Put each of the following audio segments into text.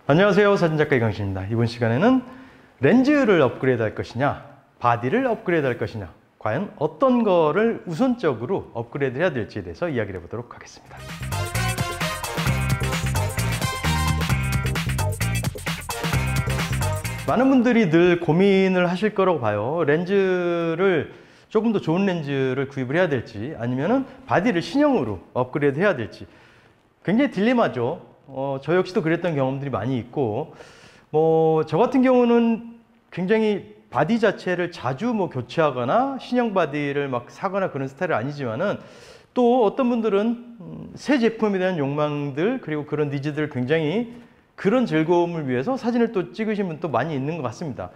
안녕하세요, 사진작가 이강신입니다. 이번 시간에는 렌즈를 업그레이드 할 것이냐, 바디를 업그레이드 할 것이냐, 과연 어떤 거를 우선적으로 업그레이드 해야 될지에 대해서 이야기를 해보도록 하겠습니다. 많은 분들이 늘 고민을 하실 거라고 봐요. 렌즈를 조금 더 좋은 렌즈를 구입을 해야 될지, 아니면은 바디를 신형으로 업그레이드 해야 될지. 굉장히 딜레마죠. 저 역시도 그랬던 경험들이 많이 있고, 저 같은 경우는 굉장히 바디 자체를 자주 교체하거나 신형 바디를 막 사거나 그런 스타일은 아니지만은, 또 어떤 분들은 새 제품에 대한 욕망들, 그리고 그런 니즈들을 굉장히 그런 즐거움을 위해서 사진을 또 찍으신 분도 많이 있는 것 같습니다.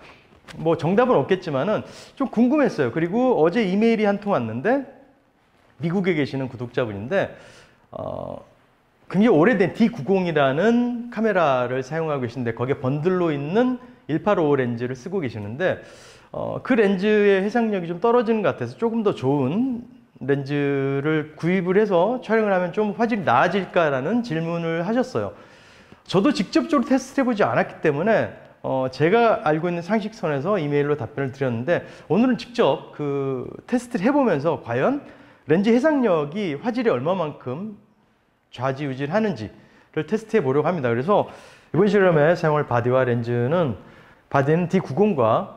정답은 없겠지만은 좀 궁금했어요. 그리고 어제 이메일이 한 통 왔는데, 미국에 계시는 구독자분인데, 굉장히 오래된 D90이라는 카메라를 사용하고 계신데, 거기에 번들로 있는 1855 렌즈를 쓰고 계시는데, 그 렌즈의 해상력이 좀 떨어지는 것 같아서 조금 더 좋은 렌즈를 구입을 해서 촬영을 하면 좀 화질이 나아질까라는 질문을 하셨어요. 저도 직접적으로 테스트를 해보지 않았기 때문에 제가 알고 있는 상식선에서 이메일로 답변을 드렸는데, 오늘은 직접 그 테스트를 해보면서 과연 렌즈 해상력이 화질이 얼마만큼 좌지우지를 하는지를 테스트해 보려고 합니다. 그래서 이번 실험에 사용할 바디와 렌즈는, 바디는 D90과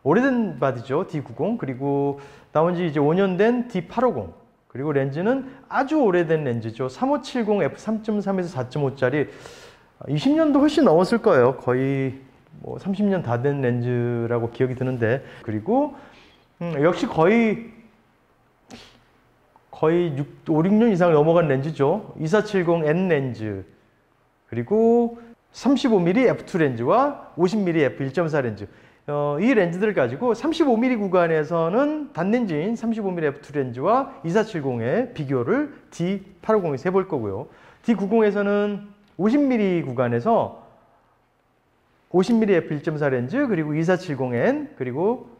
오래된 바디죠, D90, 그리고 나온 지 이제 5년 된 D850, 그리고 렌즈는 아주 오래된 렌즈죠, 3570 f3.3에서 4.5짜리 20년도 훨씬 넘었을 거예요. 거의 30년 다 된 렌즈라고 기억이 드는데, 그리고 역시 거의 5, 6년 이상 넘어간 렌즈죠. 2470N 렌즈, 그리고 35mm f2 렌즈와 50mm f1.4 렌즈. 이 렌즈들을 가지고 35mm 구간에서는 단렌즈인 35mm f2 렌즈와 2470의 비교를 D850에서 해볼 거고요. D90에서는 50mm 구간에서 50mm f1.4 렌즈, 그리고 2470N, 그리고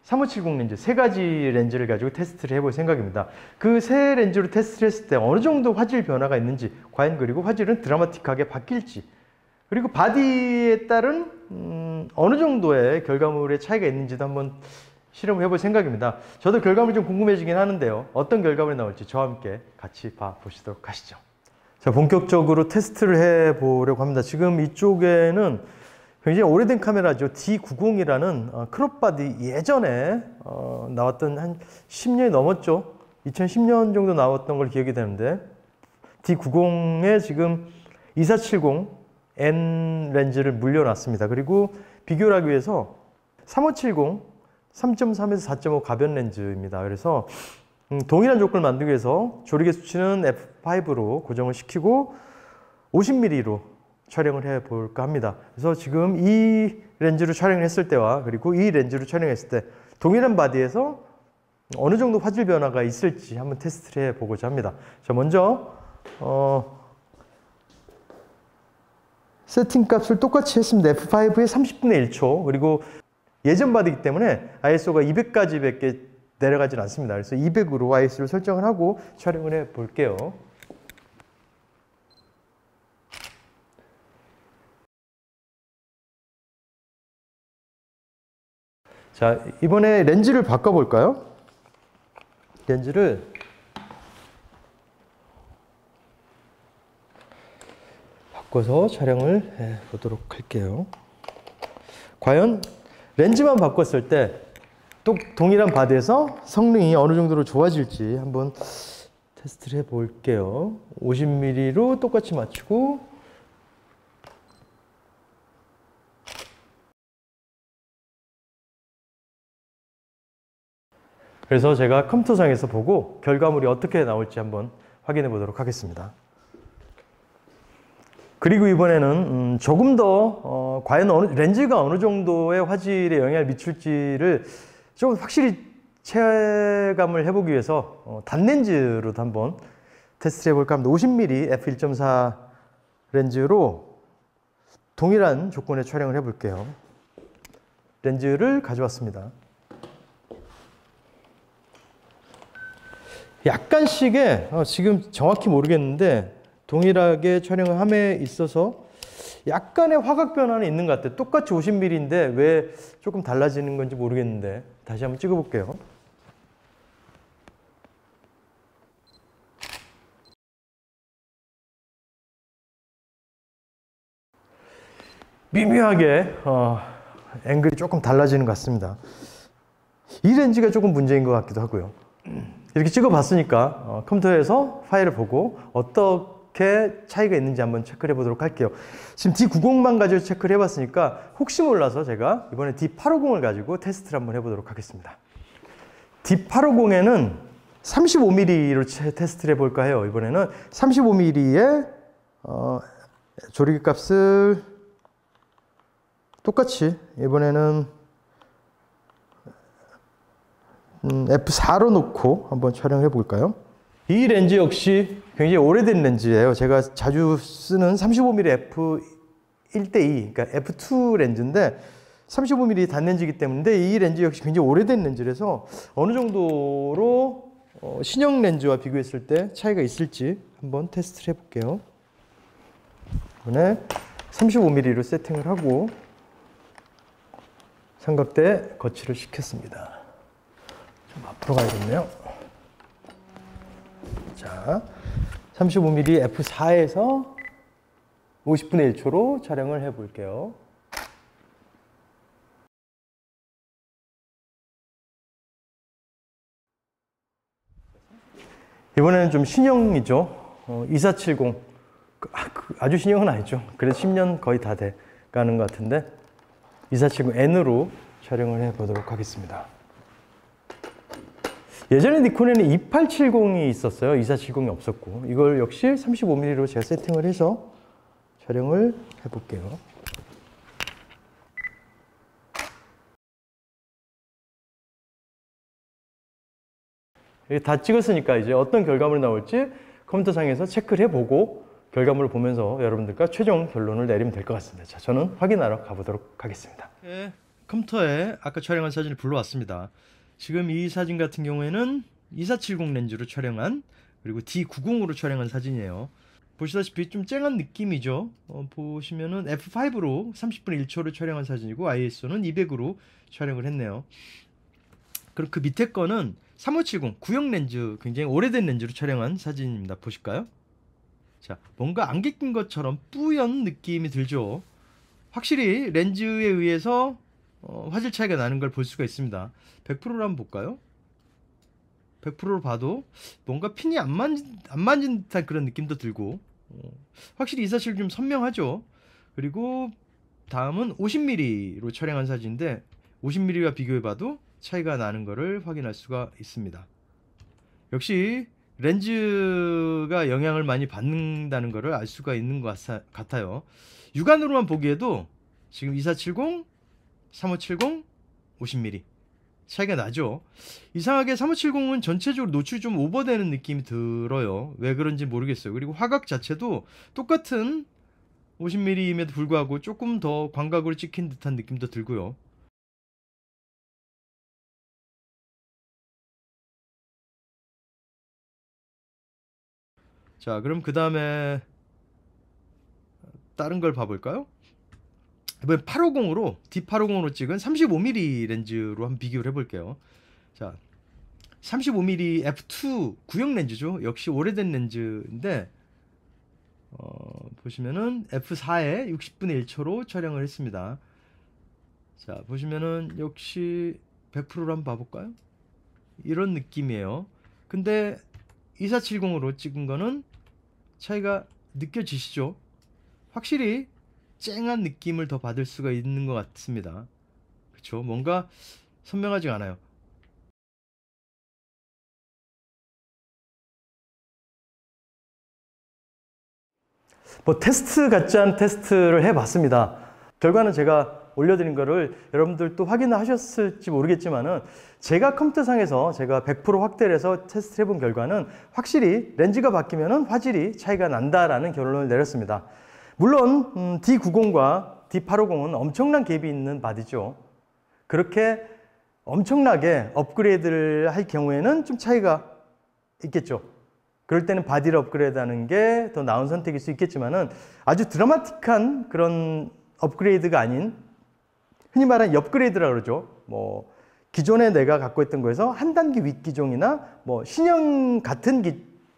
3570 렌즈, 세 가지 렌즈를 가지고 테스트를 해볼 생각입니다. 그 세 렌즈로 테스트를 했을 때 어느 정도 화질 변화가 있는지, 과연 그리고 화질은 드라마틱하게 바뀔지, 그리고 바디에 따른 어느 정도의 결과물의 차이가 있는지도 한번 실험을 해볼 생각입니다. 저도 결과물이 좀 궁금해지긴 하는데요. 어떤 결과물이 나올지 저와 함께 같이 봐보시도록 하시죠. 자, 본격적으로 테스트를 해보려고 합니다. 지금 이쪽에는 굉장히 오래된 카메라죠. D90이라는 크롭바디, 예전에 나왔던, 한 10년이 넘었죠. 2010년 정도 나왔던 걸 기억이 되는데, D90에 지금 2470N 렌즈를 물려놨습니다. 그리고 비교를 하기 위해서 3570 3.3에서 4.5 가변 렌즈입니다. 그래서 동일한 조건을 만들기 위해서 조리개 수치는 F5로 고정을 시키고 50mm로 촬영을 해볼까 합니다. 그래서 지금 이 렌즈로 촬영을 했을 때와 그리고 이 렌즈로 촬영했을 때 동일한 바디에서 어느 정도 화질 변화가 있을지 한번 테스트를 해보고자 합니다. 자, 먼저 세팅 값을 똑같이 했습니다. F5에 30분의 1초, 그리고 예전 바디이기 때문에 ISO가 200까지밖에 내려가질 않습니다. 그래서 200으로 ISO를 설정을 하고 촬영을 해볼게요. 자, 이번에 렌즈를 바꿔볼까요? 렌즈를 바꿔서 촬영을 해보도록 할게요. 과연 렌즈만 바꿨을 때 또 동일한 바디에서 성능이 어느 정도로 좋아질지 한번 테스트를 해볼게요. 50mm로 똑같이 맞추고, 그래서 제가 컴퓨터상에서 보고 결과물이 어떻게 나올지 한번 확인해 보도록 하겠습니다. 그리고 이번에는 조금 더 과연 렌즈가 어느 정도의 화질에 영향을 미칠지를 좀 확실히 체감을 해보기 위해서 단렌즈로도 한번 테스트를 해볼까 합니다. 50mm f1.4 렌즈로 동일한 조건의 촬영을 해볼게요. 렌즈를 가져왔습니다. 약간씩의 지금 정확히 모르겠는데 동일하게 촬영을 함에 있어서 약간의 화각 변화는 있는 것 같아요. 똑같이 50mm인데 왜 조금 달라지는 건지 모르겠는데 다시 한번 찍어볼게요. 미묘하게 앵글이 조금 달라지는 것 같습니다. 이 렌즈가 조금 문제인 것 같기도 하고요. 이렇게 찍어봤으니까 컴퓨터에서 파일을 보고 어떻게 차이가 있는지 한번 체크를 해보도록 할게요. 지금 D90만 가지고 체크를 해봤으니까 혹시 몰라서 제가 이번에 D850을 가지고 테스트를 한번 해보도록 하겠습니다. D850에는 35mm로 테스트를 해볼까 해요. 이번에는 35mm의 조리개 값을 똑같이 이번에는 F4로 놓고 한번 촬영해 볼까요? 이 렌즈 역시 굉장히 오래된 렌즈예요. 제가 자주 쓰는 35mm f1:2, 그러니까 f2 렌즈인데 35mm 단렌즈이기 때문에 이 렌즈 역시 굉장히 오래된 렌즈라서 어느 정도로 신형 렌즈와 비교했을 때 차이가 있을지 한번 테스트를 해볼게요. 이번에 35mm로 세팅을 하고 삼각대 거치를 시켰습니다. 좀 앞으로 가야겠네요. 자, 35mm f4에서 50분의 1초로 촬영을 해 볼게요. 이번에는 좀 신형이죠. 2470. 아주 신형은 아니죠. 그래도 10년 거의 다 돼 가는 것 같은데 2470N으로 촬영을 해 보도록 하겠습니다. 예전에 니콘에는 2870이 있었어요. 2470이 없었고 이걸 역시 35mm로 제가 세팅을 해서 촬영을 해 볼게요. 다 찍었으니까 이제 어떤 결과물이 나올지 컴퓨터상에서 체크를 해보고 결과물을 보면서 여러분들과 최종 결론을 내리면 될 것 같습니다. 자, 저는 확인하러 가보도록 하겠습니다. 네, 컴퓨터에 아까 촬영한 사진을 불러왔습니다. 지금 이 사진 같은 경우에는 2470 렌즈로 촬영한 그리고 D90으로 촬영한 사진이에요. 보시다시피 좀 쨍한 느낌이죠. 보시면은 F5로 30분의 1초를 촬영한 사진이고 ISO는 200으로 촬영을 했네요. 그리고 그 밑에 거는 3570 구형 렌즈, 굉장히 오래된 렌즈로 촬영한 사진입니다. 보실까요? 자, 뭔가 안개 낀 것처럼 뿌연 느낌이 들죠. 확실히 렌즈에 의해서 화질 차이가 나는 걸 볼 수가 있습니다. 100%로 한번 볼까요? 100%로 봐도 뭔가 핀이 안 만진 듯한 그런 느낌도 들고 확실히 이 사실 좀 선명하죠. 그리고 다음은 50mm로 촬영한 사진인데 50mm와 비교해봐도 차이가 나는 것을 확인할 수가 있습니다. 역시 렌즈가 영향을 많이 받는다는 것을 알 수가 있는 것 같아요. 육안으로만 보기에도 지금 2470, 3570, 50mm 차이가 나죠. 이상하게 3570은 전체적으로 노출이 좀 오버되는 느낌이 들어요. 왜 그런지 모르겠어요. 그리고 화각 자체도 똑같은 50mm임에도 불구하고 조금 더 광각으로 찍힌 듯한 느낌도 들고요. 자, 그럼 그 다음에 다른 걸 봐볼까요? 이번엔 850으로 D850으로 찍은 35mm 렌즈로 한번 비교를 해볼게요. 자, 35mm f2 구형 렌즈죠. 역시 오래된 렌즈인데 보시면은 f4에 60분의 1초로 촬영을 했습니다. 자, 보시면은 역시 100%로 한번 봐볼까요? 이런 느낌이에요. 근데 2470으로 찍은 거는 차이가 느껴지시죠? 확실히 쨍한 느낌을 더 받을 수가 있는 것 같습니다. 그렇죠? 뭔가 선명하지 않아요. 뭐 테스트 같지 않은 테스트를 해봤습니다. 결과는 제가 올려드린 거를 여러분들도 확인하셨을지 모르겠지만은 제가 컴퓨터상에서 제가 100% 확대를 해서 테스트 해본 결과는 확실히 렌즈가 바뀌면은 화질이 차이가 난다라는 결론을 내렸습니다. 물론 D90과 D850은 엄청난 갭이 있는 바디죠. 그렇게 엄청나게 업그레이드를 할 경우에는 좀 차이가 있겠죠. 그럴 때는 바디를 업그레이드하는 게 더 나은 선택일 수 있겠지만은 아주 드라마틱한 그런 업그레이드가 아닌 흔히 말하는 업그레이드라고 그러죠. 뭐 기존에 내가 갖고 있던 거에서 한 단계 윗 기종이나 뭐 신형 같은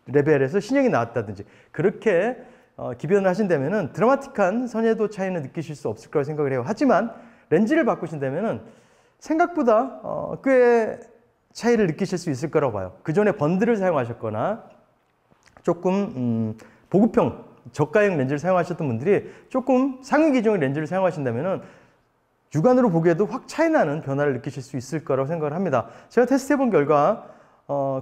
레벨에서 신형이 나왔다든지 그렇게 기변을 하신다면은 드라마틱한 선회도 차이는 느끼실 수 없을 거라고 생각을 해요. 하지만 렌즈를 바꾸신다면은 생각보다 꽤 차이를 느끼실 수 있을 거라고 봐요. 그전에 번들을 사용하셨거나 조금 보급형 저가형 렌즈를 사용하셨던 분들이 조금 상위 기종의 렌즈를 사용하신다면은 육안으로 보기에도 확 차이나는 변화를 느끼실 수 있을 거라고 생각을 합니다. 제가 테스트 해본 결과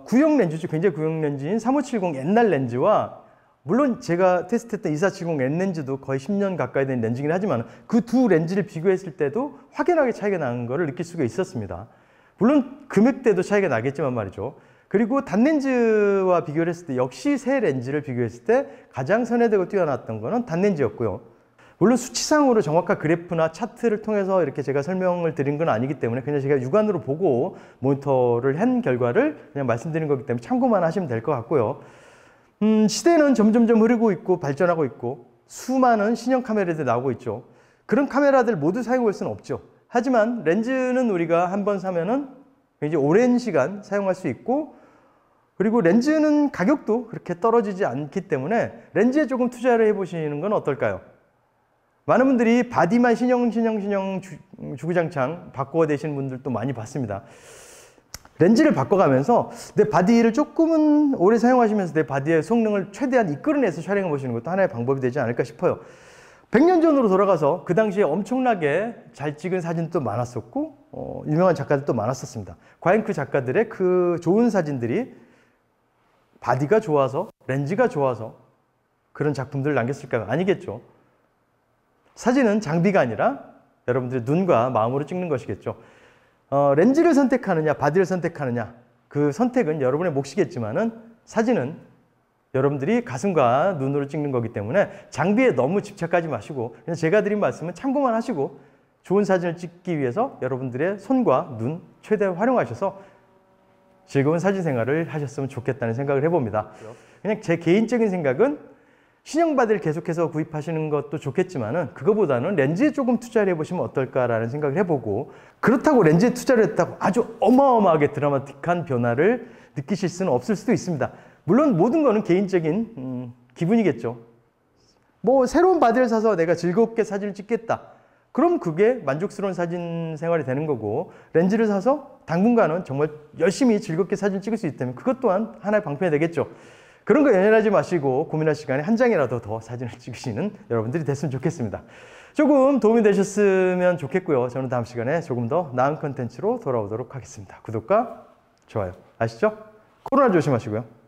구형 렌즈죠. 굉장히 구형 렌즈인 3570 옛날 렌즈와 물론 제가 테스트했던 2470 N 렌즈도 거의 10년 가까이 된 렌즈이긴 하지만 그 두 렌즈를 비교했을 때도 확연하게 차이가 나는 것을 느낄 수가 있었습니다. 물론 금액대도 차이가 나겠지만 말이죠. 그리고 단렌즈와 비교를 했을 때 역시 새 렌즈를 비교했을 때 가장 선회되고 뛰어났던 거는 단렌즈였고요. 물론 수치상으로 정확한 그래프나 차트를 통해서 이렇게 제가 설명을 드린 건 아니기 때문에 그냥 제가 육안으로 보고 모니터를 한 결과를 그냥 말씀드린 거기 때문에 참고만 하시면 될 것 같고요. 시대는 점점점 흐르고 있고 발전하고 있고 수많은 신형 카메라들이 나오고 있죠. 그런 카메라들 모두 사용할 수는 없죠. 하지만 렌즈는 우리가 한번 사면은 굉장히 오랜 시간 사용할 수 있고 그리고 렌즈는 가격도 그렇게 떨어지지 않기 때문에 렌즈에 조금 투자를 해보시는 건 어떨까요? 많은 분들이 바디만 신형 주구장창 바꿔대시는 분들도 많이 봤습니다. 렌즈를 바꿔가면서 내 바디를 조금은 오래 사용하시면서 내 바디의 성능을 최대한 이끌어내서 촬영해 보시는 것도 하나의 방법이 되지 않을까 싶어요. 100년 전으로 돌아가서 그 당시에 엄청나게 잘 찍은 사진도 많았었고 유명한 작가들도 많았었습니다. 과연 그 작가들의 그 좋은 사진들이 바디가 좋아서 렌즈가 좋아서 그런 작품들을 남겼을까요? 아니겠죠. 사진은 장비가 아니라 여러분들의 눈과 마음으로 찍는 것이겠죠. 렌즈를 선택하느냐 바디를 선택하느냐 그 선택은 여러분의 몫이겠지만은 사진은 여러분들이 가슴과 눈으로 찍는 거기 때문에 장비에 너무 집착하지 마시고 그냥 제가 드린 말씀은 참고만 하시고 좋은 사진을 찍기 위해서 여러분들의 손과 눈 최대한 활용하셔서 즐거운 사진 생활을 하셨으면 좋겠다는 생각을 해봅니다. 그냥 제 개인적인 생각은 신형 바디를 계속해서 구입하시는 것도 좋겠지만은 그거보다는 렌즈에 조금 투자를 해보시면 어떨까라는 생각을 해보고 그렇다고 렌즈에 투자를 했다고 아주 어마어마하게 드라마틱한 변화를 느끼실 수는 없을 수도 있습니다. 물론 모든 거는 개인적인 기분이겠죠. 뭐 새로운 바디를 사서 내가 즐겁게 사진을 찍겠다. 그럼 그게 만족스러운 사진 생활이 되는 거고 렌즈를 사서 당분간은 정말 열심히 즐겁게 사진 찍을 수 있다면 그것 또한 하나의 방편이 되겠죠. 그런 거 연연하지 마시고 고민할 시간에 한 장이라도 더 사진을 찍으시는 여러분들이 됐으면 좋겠습니다. 조금 도움이 되셨으면 좋겠고요. 저는 다음 시간에 조금 더 나은 컨텐츠로 돌아오도록 하겠습니다. 구독과 좋아요 아시죠? 코로나 조심하시고요.